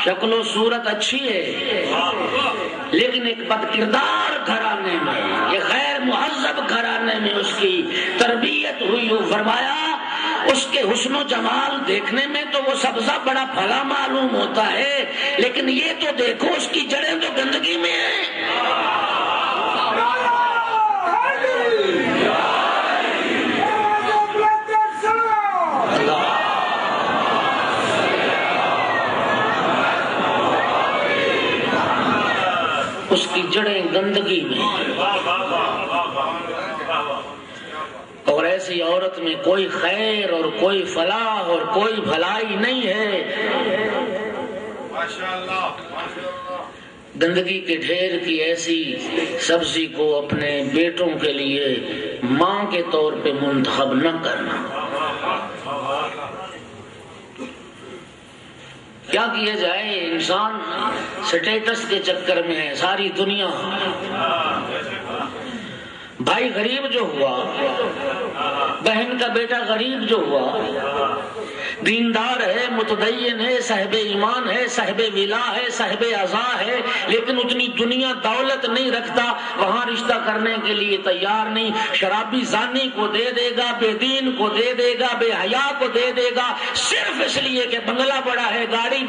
شکل و صورت اچھی ہے لیکن ایک بد کردار گھرانے میں، یہ غیر مہذب گھرانے میں اس کی تربیت ہوئی ہو، فرمایا اس کے حسن و جمال دیکھنے میں تو وہ سبزہ بڑا پھلا معلوم ہوتا ہے، لیکن یہ تو دیکھو اس کی جڑیں تو گندگی میں ہیں۔ اس کی جڑیں گندگی میں، اور ایسی عورت میں کوئی خیر اور کوئی فلاح اور کوئی بھلائی نہیں ہے۔ گندگی کے ڈھیر کی ایسی سبزی کو اپنے بیٹوں کے لیے ماں کے طور پہ منتخب نہ کرنا۔ کیا کیا جائے، انسان سٹیٹس کے چکر میں ہے ساری دنیا۔ بھائی غریب جو ہوا، بہن کا بیٹا غریب جو ہوا، دیندار ہے، متدین ہے، صاحب ایمان ہے، صاحب ولا ہے، صاحب عزا ہے، لیکن اتنی دنیا دولت نہیں رکھتا، وہاں رشتہ کرنے کے لیے تیار نہیں۔ شرابی زانی کو دے دے گا، بے دین کو دے دے گا، بے حیا کو دے دے گا، صرف اس لیے کہ بنگلہ بڑا ہے، گاڑی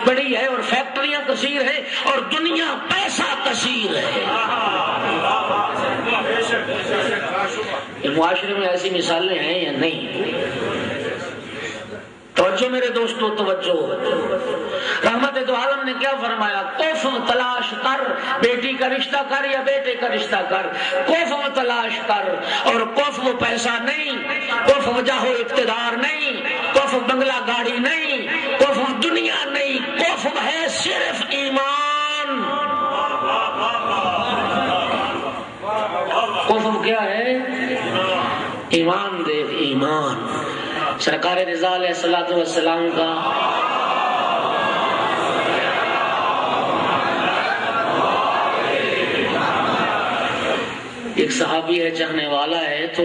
بڑی ہے اور فیکٹریاں کثیر ہے اور دنیا پیسہ کثیر ہے۔ معاشرے میں ایسی مثالیں ہیں یا نہیں؟ توجہ میرے دوستو، توجہ۔ رحمت دو عالم نے کیا فرمایا؟ کوفم تلاش کر، بیٹی کا رشتہ کر یا بیٹے کا رشتہ کر، کوفم تلاش کر۔ اور کوفم پیسہ نہیں، کوفم جاہو اقتدار نہیں، کوفم بنگلہ گاڑی نہیں، کوفم دنیا نہیں، کوفم ہے صرف ایمان۔ کوفم کیا ہے؟ ایمان دیکھ، ایمان۔ سرکار رضا علیہ السلام کا ایک صحابی ہے، چاہنے والا ہے، تو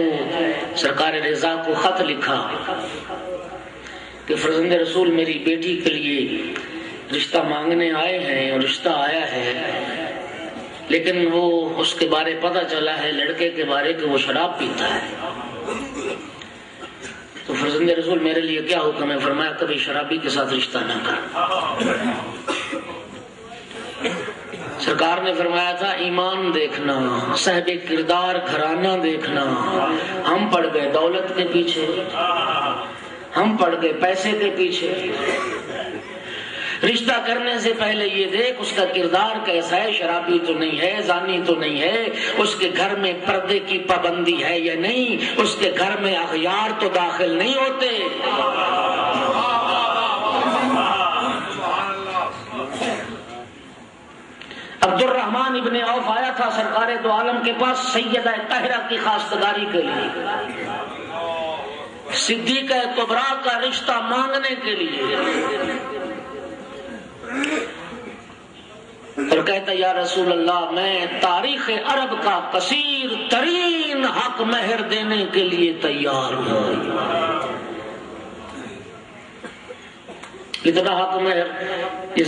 سرکار رضا کو خط لکھا کہ فرزند رسول میری بیٹی کے لیے رشتہ مانگنے آئے ہیں اور رشتہ آیا ہے، لیکن وہ اس کے بارے پتہ چلا ہے، لڑکے کے بارے کہ وہ شراب پیتا ہے، تو فرزند رسول میرے لیے کیا حکم ہے؟ فرمایا کبھی شرابی کے ساتھ رشتہ نہ کر۔ سرکار نے فرمایا تھا ایمان دیکھنا، صاحب کردار گھرانہ دیکھنا۔ ہم پڑ گئے دولت کے پیچھے، ہم پڑ گئے پیسے کے پیچھے۔ رشتہ کرنے سے پہلے یہ دیکھ اس کا کردار کیسا ہے، شرابی تو نہیں ہے، زانی تو نہیں ہے، اس کے گھر میں پردے کی پابندی ہے یا نہیں، اس کے گھر میں اغیار تو داخل نہیں ہوتے۔ عبد الرحمن ابن عوف آیا تھا سرکار دو عالم کے پاس سیدہ طاہرہ کی خواستگاری کے لیے، صدیقہ کبریٰ کا رشتہ مانگنے کے لیے، اور کہتا یا رسول اللہ میں تاریخ عرب کا کثیر ترین حق مہر دینے کے لیے تیار ہوں۔ کتنا حق مہر؟ اس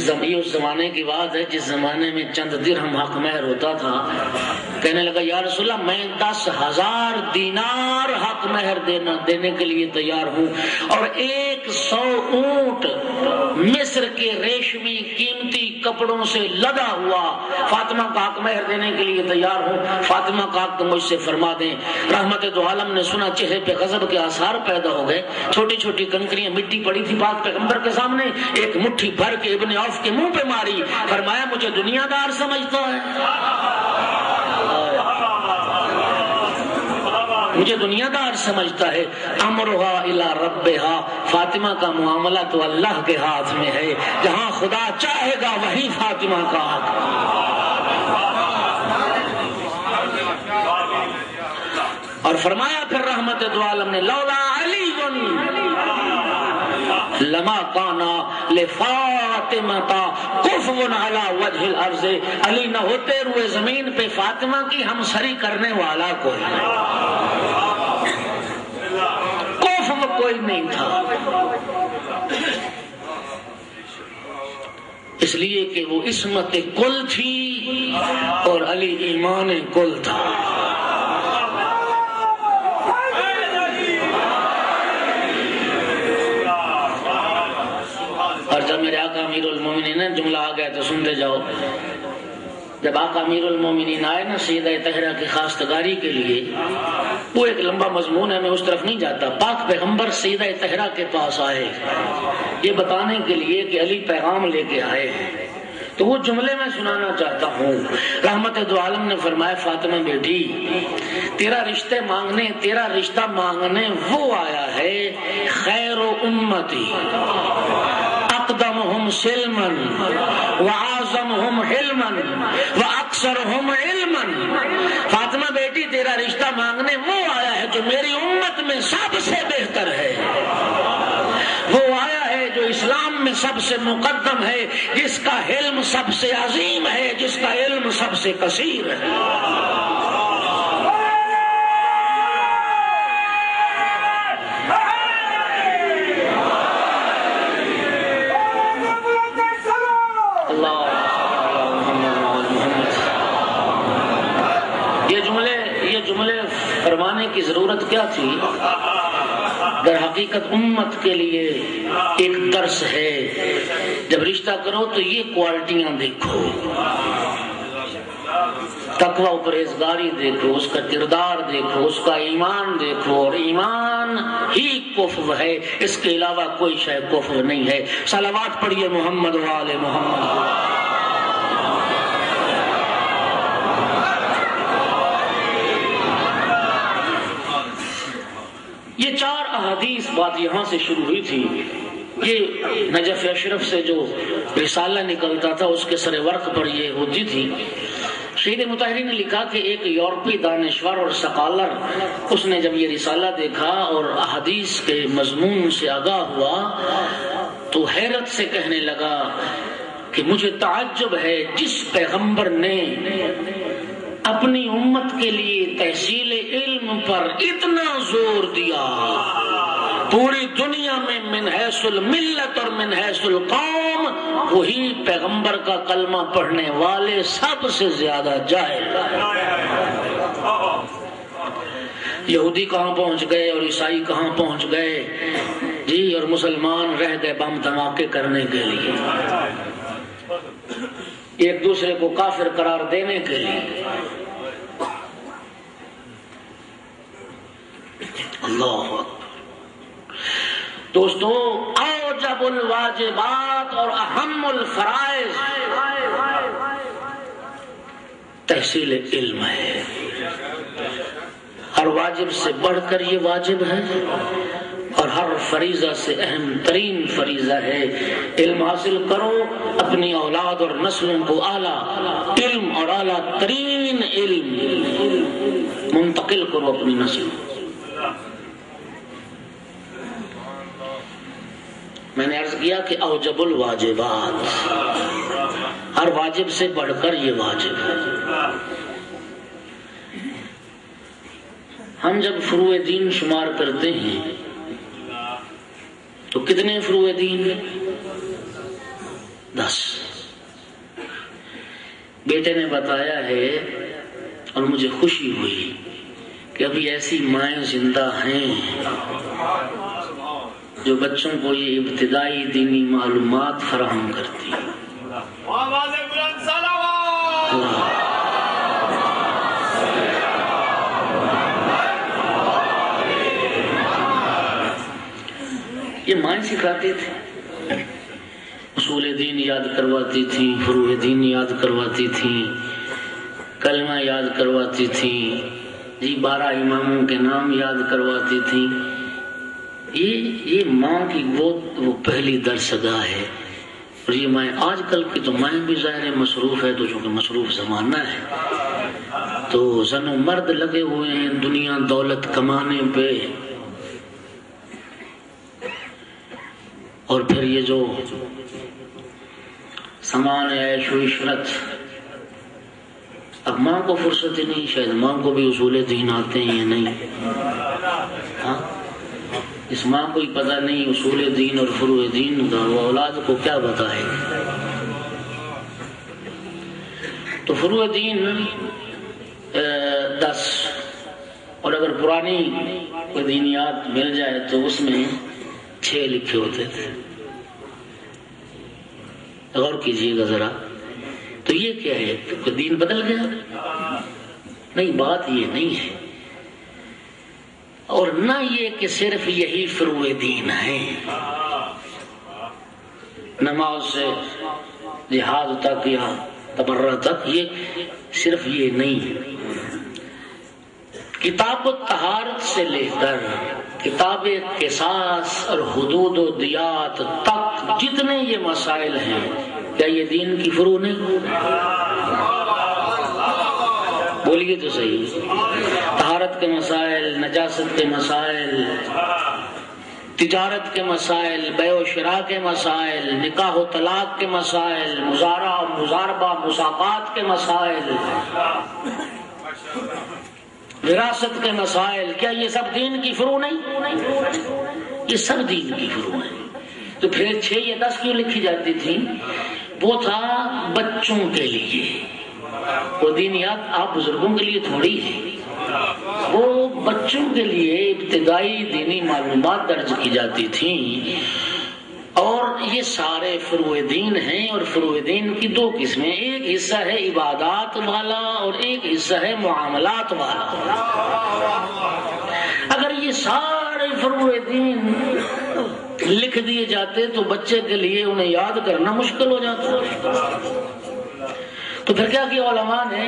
زمانے کی بات ہے جس زمانے میں چند درہم حق مہر ہوتا تھا۔ کہنے لگا یا رسول اللہ میں 10,000 دینار حق مہر دینے کے لیے تیار ہوں، اور 100 اونٹ مصر کے ریشمی قیمتی کپڑوں سے لدا ہوا فاطمہ کا حق مہر دینے کے لیے تیار ہوں، فاطمہ کا حق مجھ سے فرما دیں۔ رحمت دو عالم نے سنا، چہرے پہ غضب کے آثار پیدا ہو گئے، چھوٹی چھوٹی کنکریاں مٹی پڑی تھی پاک پیغمبر کے سامنے، ایک مٹھی بھر کے ابن عوف کے منہ پہ ماری، فرمایا مجھے دنیا دار سمجھتا ہے، مجھے دنیا دار سمجھتا ہے۔ امرھا الی ربھا، فاطمہ کا معاملہ تو اللہ کے ہاتھ میں ہے، جہاں خدا چاہے گا وہیں فاطمہ کا حق۔ اور فرمایا پھر رحمت دو عالم نے لولا علی لما کانا لفاطمہ کفو علی وجہ الارض، علی نہ ہوتے روئے زمین پہ فاطمہ کی ہم سری کرنے والا کوئی۔ کوئی نہیں تھا، اس لیے کہ وہ عصمت کل تھی اور علی ایمان کل تھا۔ اور جب میرے آقا امیر المومنین جملہ آ گیا تو سنتے جاؤ، جب آقا امیر المومنین آئے نا سیدہ طاہرہ کی خواستگاری کے لیے، وہ ایک لمبا مضمون ہے، میں اس طرف نہیں جاتا۔ پاک پیغمبر سیدہ طاہرہ کے پاس آئے یہ بتانے کے لیے کہ علی پیغام لے کے آئے ہیں، تو وہ جملے میں سنانا چاہتا ہوں۔ رحمت دو عالم نے فرمایا فاطمہ بیٹی، تیرا رشتہ مانگنے وہ آیا ہے خیر و امتی اقدمہم سلما وعظمہم حلما واکثرہم علما۔ فاطمہ بیٹی تیرا رشتہ مانگنے وہ آیا ہے جو میری امت میں سب سے بہتر ہے، وہ آیا ہے جو اسلام میں سب سے مقدم ہے، جس کا علم سب سے عظیم ہے، جس کا علم سب سے کثیر ہے۔ یہ جملے فرمانے کی ضرورت کیا تھی؟ در حقیقت امت کے لیے ایک درس ہے، جب رشتہ کرو تو یہ کوالٹیاں دیکھو، تقوی و پرہیزگاری دیکھو، اس کا کردار دیکھو، اس کا ایمان دیکھو، اور ایمان ہی کفو ہے، اس کے علاوہ کوئی شے کفو نہیں ہے۔ صلوات پڑھیے محمد و آل محمد۔ یہ 4 احادیث بات یہاں سے شروع ہوئی تھی۔ یہ نجف اشرف سے جو رسالہ نکلتا تھا اس کے سر ورق پر یہ ہوتی تھی۔ شہید مطہری نے لکھا کہ ایک یورپی دانشور اور سکالر، اس نے جب یہ رسالہ دیکھا اور احادیث کے مضمون سے آگاہ ہوا تو حیرت سے کہنے لگا کہ مجھے تعجب ہے، جس پیغمبر نے اپنی امت کے لیے تحصیل علم پر اتنا زور دیا، پوری دنیا میں من حیث الملت اور من حیث القوم وہی پیغمبر کا کلمہ پڑھنے والے سب سے زیادہ جاہل۔ یہودی کہاں پہنچ گئے اور عیسائی کہاں پہنچ گئے جی، اور مسلمان رہ گئے بم دھماکے کرنے کے لیے، ایک دوسرے کو کافر قرار دینے کے لیے۔ اللہ دوستو، اوجب الواجبات اور اہم الفرائض تحصیل علم ہے۔ ہر واجب سے بڑھ کر یہ واجب ہے اور ہر فریضہ سے اہم ترین فریضہ ہے۔ علم حاصل کرو، اپنی اولاد اور نسلوں کو اعلیٰ علم اور اعلیٰ ترین علم منتقل کرو اپنی نسل۔ میں نے عرض کیا کہ اوجب الواجبات، ہر واجب سے بڑھ کر یہ واجب ہے۔ ہم جب فروع دین شمار کرتے ہیں تو کتنے فروع دین؟ 10۔ بیٹے نے بتایا ہے اور مجھے خوشی ہوئی کہ ابھی ایسی مائیں زندہ ہیں جو بچوں کو یہ ابتدائی دینی معلومات فراہم کرتی ہیں۔ یہ مائیں سکھاتے تھے، اصول دین یاد کرواتی تھی، فروع دین یاد کرواتی تھی، کلمہ یاد کرواتی تھی جی، 12 اماموں کے نام یاد کرواتی تھی۔ یہ ماں کی گود وہ پہلی درسگاہ ہے، اور یہ مائیں آج کل کی تو مائیں بھی ظاہر مصروف ہے، تو چونکہ مصروف زمانہ ہے تو زن و مرد لگے ہوئے ہیں دنیا دولت کمانے پہ، اور پھر یہ جو سامان عیش و عشرت، اب ماں کو فرصت ہی نہیں، شاید ماں کو بھی اصول دین آتے ہیں یا نہیں، ہاں اس ماں کو ہی پتہ نہیں اصول دین اور فروع دین کا، وہ اولاد کو کیا بتائے گی؟ تو فروع دین 10، اور اگر پرانی کوئی دینیات مل جائے تو اس میں 6 لکھے ہوتے تھے. غور کیجئے گا ذرا. تو یہ کیا ہے کہ دین بدل گیا؟ نہیں، بات یہ نہیں ہے. اور نہ یہ کہ صرف یہی فروع دین ہے. نماز سے جہاد تک یا تبرہ تک یہ صرف یہ نہیں. کتاب الطہارت سے لے کر کتاب قصاص اور حدود و دیات تک جتنے یہ مسائل ہیں، کیا یہ دین کی فروع نہیں؟ بولیے تو صحیح. طہارت کے مسائل، نجاست کے مسائل، تجارت کے مسائل، بیع و شراء کے مسائل، نکاح و طلاق کے مسائل، مزارع و مزاربہ مساقات کے مسائل، وراثت کے مسائل، کیا یہ سب دین کی فروع نہیں؟ یہ سب دین کی فروع ہیں. تو پھر 6 یا 10 کیوں لکھی جاتی تھی؟ وہ تھا بچوں کے لیے. وہ دینیات آپ بزرگوں کے لیے تھوڑی ہے، وہ بچوں کے لیے ابتدائی دینی معلومات درج کی جاتی تھیں. اور یہ سارے فروع دین ہیں. اور فروع دین کی 2 قسمیں، ایک حصہ ہے عبادات والا اور ایک حصہ ہے معاملات والا. اگر یہ سارے فروع دین لکھ دیے جاتے تو بچے کے لیے انہیں یاد کرنا مشکل ہو جاتا. تو پھر کیا کیا علماء نے؟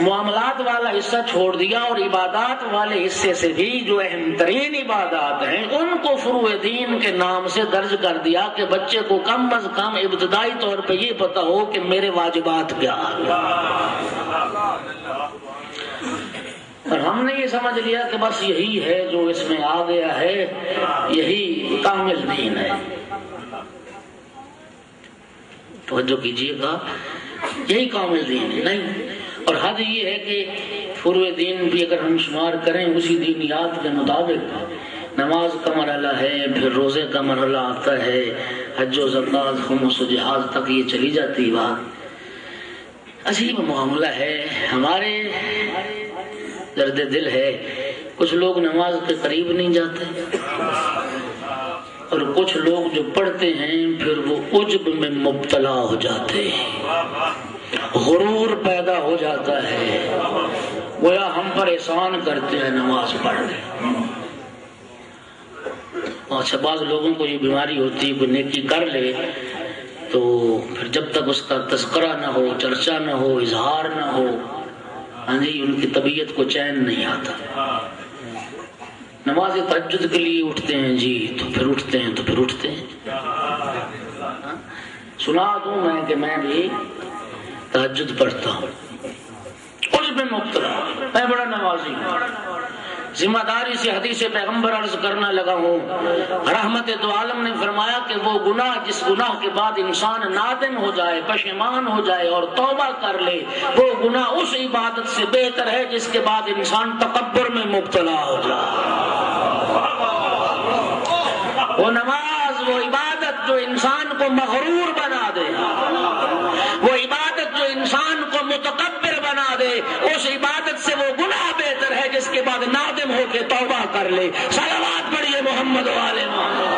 معاملات والا حصہ چھوڑ دیا اور عبادات والے حصے سے بھی جو اہم ترین عبادات ہیں ان کو فروع دین کے نام سے درج کر دیا کہ بچے کو کم از کم ابتدائی طور پہ یہ پتا ہو کہ میرے واجبات کیا ہیں. اور ہم نے یہ سمجھ لیا کہ بس یہی ہے جو اس میں آ گیا ہے، یہی کامل دین ہے. توجہ کیجیے گا، یہی کامل دین ہے. نہیں، اور حد یہ ہے کہ فروع دین بھی اگر ہم شمار کریں اسی دینیات کے مطابق، نماز کا مرحلہ ہے، پھر روزے کا مرحلہ آتا ہے، حج و زکوٰۃ، خمس و جہاد تک یہ چلی جاتی بات. عجیب معاملہ ہے. ہمارے درد دل ہے، کچھ لوگ نماز کے قریب نہیں جاتے، اور کچھ لوگ جو پڑھتے ہیں پھر وہ عجب میں مبتلا ہو جاتے ہیں، غرور پیدا ہو جاتا ہے، گویا ہم پر احسان کرتے ہیں نماز پڑھ کے. اچھا، بعض لوگوں کو یہ بیماری ہوتی ہے، کوئی نیکی کر لے تو پھر جب تک اس کا تذکرہ نہ ہو، چرچا نہ ہو، اظہار نہ ہو، ہاں جی، ان کی طبیعت کو چین نہیں آتا. نماز تہجد کے لیے اٹھتے ہیں جی، تو پھر اٹھتے ہیں. سنا دوں میں کہ میں بھی تہجد پڑھتا ہوں، اس میں مبتلا، میں بڑا نمازی ہوں، ذمہ داری سے حدیث پیغمبر عرض کرنا لگا ہوں. رحمت دو عالم نے فرمایا کہ وہ گناہ جس گناہ کے بعد انسان نادم ہو جائے، پشیمان ہو جائے اور توبہ کر لے، وہ گناہ اس عبادت سے بہتر ہے جس کے بعد انسان تکبر میں مبتلا ہو جائے. وہ نماز، وہ عبادت جو انسان کو مغرور بنا دے، وہ عبادت جو انسان کو متکبر بنا دے، اس عبادت سے وہ گناہ بہتر ہے جس کے بعد نادم ہو کے توبہ کر لے. صلوات پڑھیے محمد والے محمد.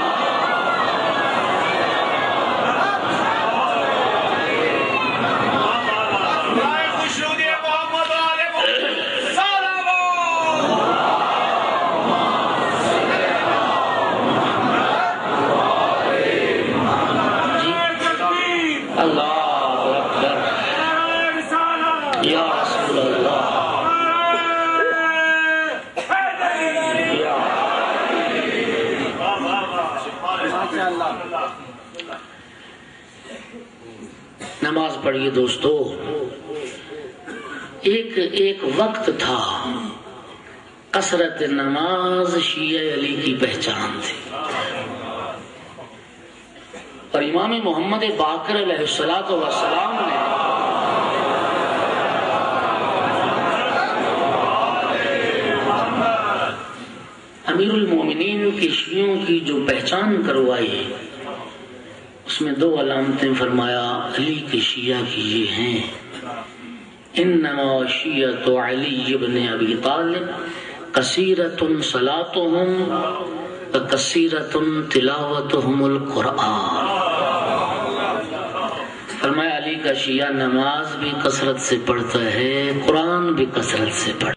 نماز پڑھیے دوستو. ایک وقت تھا کثرت نماز شیعہ علی کی پہچان تھی، اور امام محمد باقر علیہ السلام نے امیر المومنین کے شیعوں کی جو پہچان کروائی اس میں 2 علامتیں فرمایا علی کے شیعہ کی یہ ہیں، انما شیعۃ علی بن ابی طالب کثیرۃ صلاتهم وکثیرۃ تلاوتهم القرآن۔ فرمایا علی کا شیعہ نماز بھی کثرت سے پڑھتا ہے، قرآن بھی کثرت سے پڑھتا ہے۔